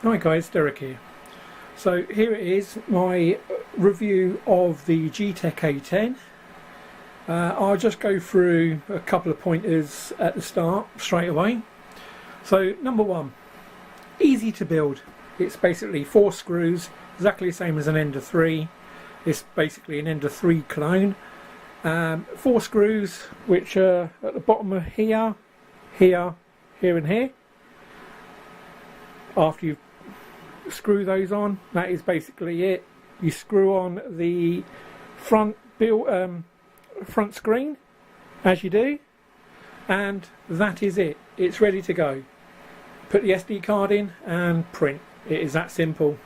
Hi guys, Derek here. So here it is, my review of the Geeetech A10. I'll just go through a couple of pointers at the start straight away. So number one, easy to build. It's basically 4 screws, exactly the same as an Ender 3. It's basically an Ender 3 clone. 4 screws which are at the bottom of here, here, here and here. After you've screw those on, that is basically it. You screw on the front screen as you do, and that is it. It's ready to go. Put the SD card in and print. It is that simple.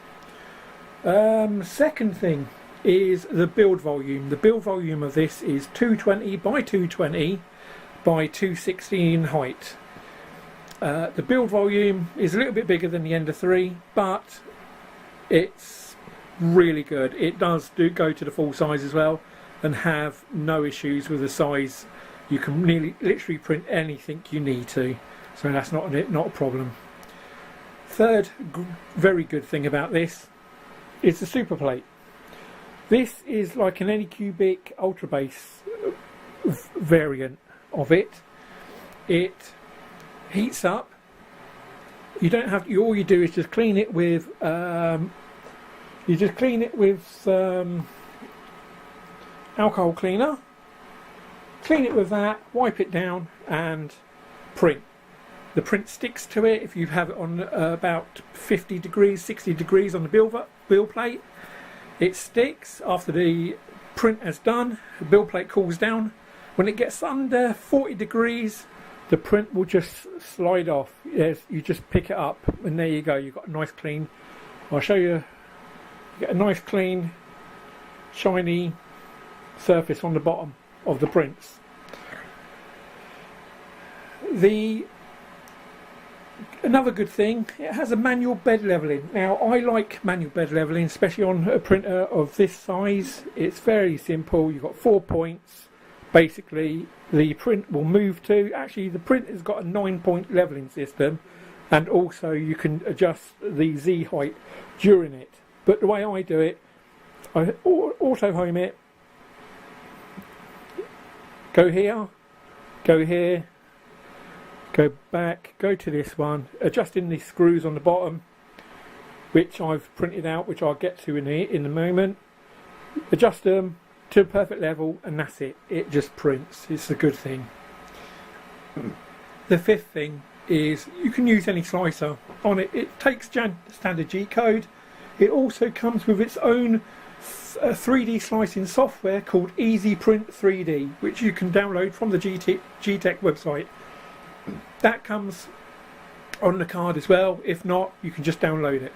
Second thing is the build volume. The build volume of this is 220 by 220 by 260 in height. The build volume is a little bit bigger than the Ender 3, but it's really good. It does go to the full size as well and have no issues with the size. You can literally print anything you need to, so that's not a problem. Third very good thing about this is the super plate. This is like an Anycubic Ultra Base variant of it. It heats up. You don't have to, all you do is just clean it with alcohol cleaner. Clean it with that, wipe it down and print. The print sticks to it if you have it on about 50 degrees, 60 degrees on the build plate. It sticks after the print is done. The build plate cools down. When it gets under 40 degrees, the print will just slide off. Yes, you just pick it up and there you go. You've got a nice clean. I'll show you. You get a nice clean, shiny surface on the bottom of the prints. Another good thing, it has a manual bed leveling. Now I like manual bed leveling, especially on a printer of this size. It's very simple. You've got 4 points. Basically the print will move to, actually the print has got a 9-point leveling system, and also you can adjust the Z height during it. But the way I do it, I auto home it, go here, go here, go back, go to this one, adjusting the screws on the bottom, which I've printed out, which I'll get to in a moment. Adjust them to a perfect level and that's it. It just prints. It's a good thing. The fifth thing is you can use any slicer on it. It takes standard G code. It also comes with its own 3D slicing software called Easy Print 3D, which you can download from the Geeetech website. That comes on the card as well. If not, you can just download it.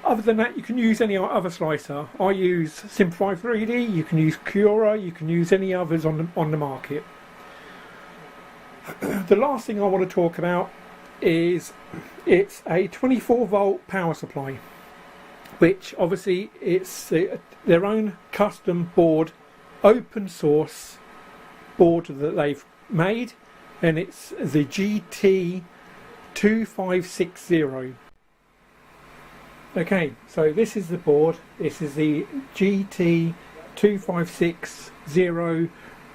Other than that, you can use any other slicer. I use Simplify 3D, you can use Cura, you can use any others on the market. The last thing I want to talk about is it's a 24 volt power supply, which obviously it's their own custom board, open source board that they've made, and it's the GT2560. Okay, so this is the board. This is the GT2560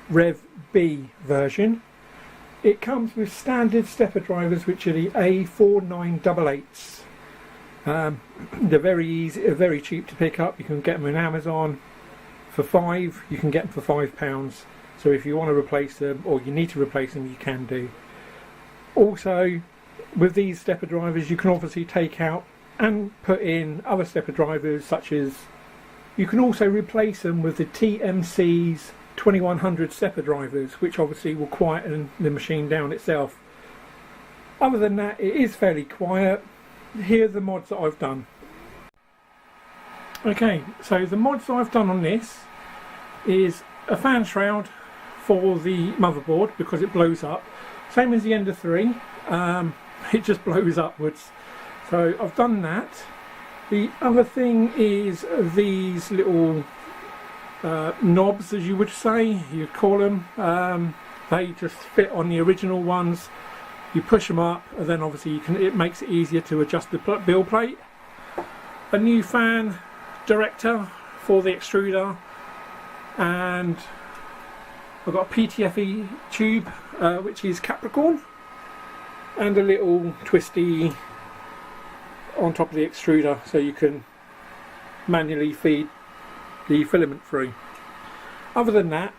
Rev B version. It comes with standard stepper drivers, which are the A4988s. They're very easy, very cheap to pick up. You can get them on Amazon for £5. You can get them for £5. So if you want to replace them, or you need to replace them, you can do. Also, with these stepper drivers, you can obviously take out and put in other stepper drivers, such as you can also replace them with the TMC's 2100 stepper drivers, which obviously will quieten the machine down itself. Other than that, it is fairly quiet. Here are the mods that I've done. Okay, so the mods that I've done on this is a fan shroud for the motherboard because it blows up. Same as the Ender 3, it just blows upwards. So I've done that. The other thing is these little knobs, as you would say, you'd call them. They just fit on the original ones. You push them up, and then obviously it makes it easier to adjust the build plate. A new fan director for the extruder, and I've got a PTFE tube which is Capricorn, and a little twisty on top of the extruder so you can manually feed the filament through. Other than that,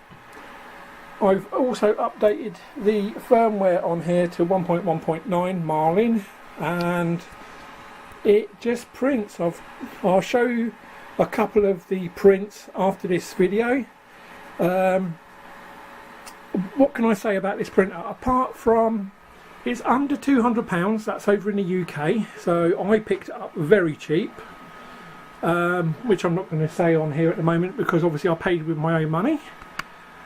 I've also updated the firmware on here to 1.1.9 Marlin, and it just prints. I'll show you a couple of the prints after this video. What can I say about this printer? Apart from it's under £200, that's over in the UK, so I picked it up very cheap, which I'm not going to say on here at the moment because obviously I paid with my own money,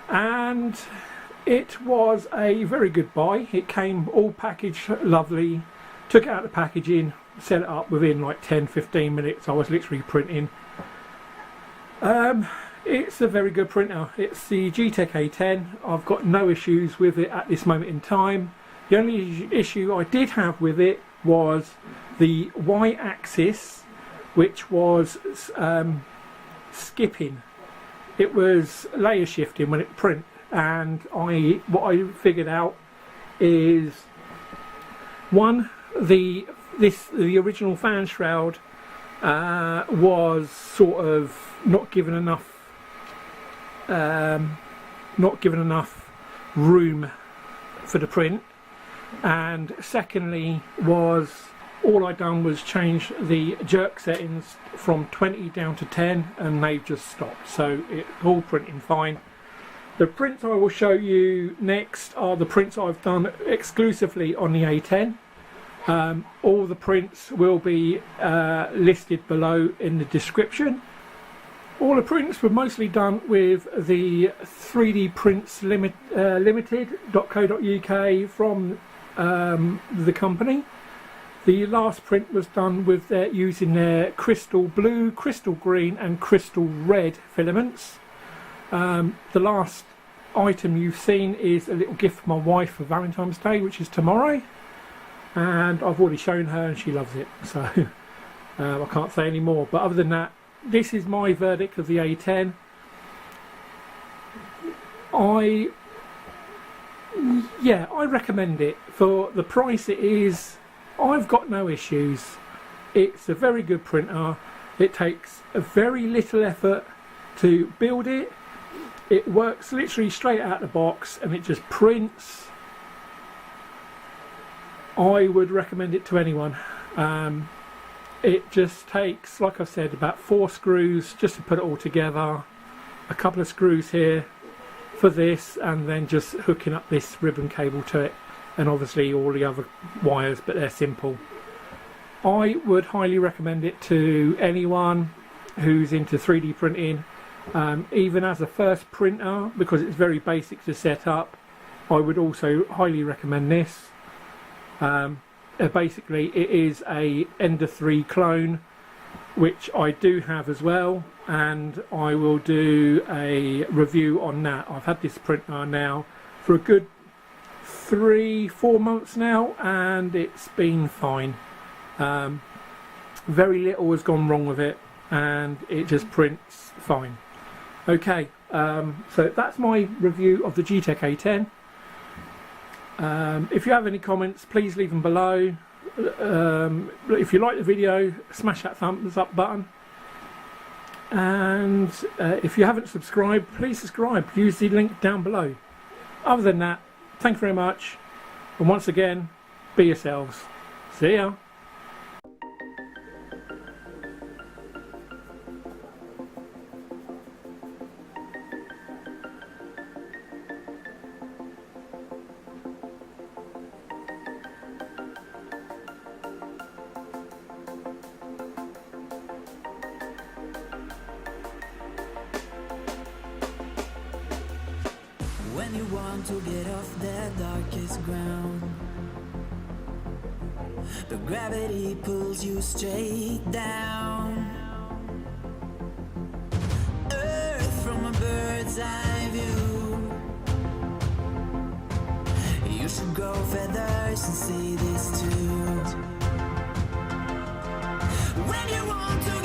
and it was a very good buy. It came all packaged lovely, took it out of the packaging, set it up within like 10-15 minutes. I was literally printing. It's a very good printer. It's the Geeetech A10. I've got no issues with it at this moment in time. The only issue I did have with it was the Y-axis, which was skipping. It was layer shifting when it print, and what I figured out is one, the original fan shroud was sort of not given enough room for the print, and secondly was all I done was change the jerk settings from 20 down to 10 and they've just stopped, so it's all printing fine. The prints I will show you next are the prints I've done exclusively on the A10. All the prints will be listed below in the description. All the prints were mostly done with the 3D Prints Limited.co.uk from the company. The last print was done with using their crystal blue, crystal green and crystal red filaments. The last item you've seen is a little gift for my wife for Valentine's Day, which is tomorrow, and I've already shown her and she loves it, so I can't say any more. But other than that, this is my verdict of the A10. I recommend it for the price it is. I've got no issues. It's a very good printer. It takes a very little effort to build it. It works literally straight out of the box and it just prints. I would recommend it to anyone. It just takes, like I said, about 4 screws just to put it all together. A couple of screws here for this, and then just hooking up this ribbon cable to it, and obviously all the other wires, but they're simple. I would highly recommend it to anyone who's into 3D printing, even as a first printer, because it's very basic to set up. I would also highly recommend this. Basically it is a Ender 3 clone, which I do have as well, and I will do a review on that. I've had this printer now for a good 3-4 months now, and it's been fine. Very little has gone wrong with it, and it just prints fine. Okay, so that's my review of the Geeetech A10. If you have any comments, please leave them below. If you like the video, smash that thumbs up button, and if you haven't subscribed, please subscribe. Use the link down below. Other than that, thank you very much, and once again, be yourselves. See ya. When you want to get off that darkest ground, but gravity pulls you straight down. Earth from a bird's eye view. You should go grow feathers and see this too. When you want to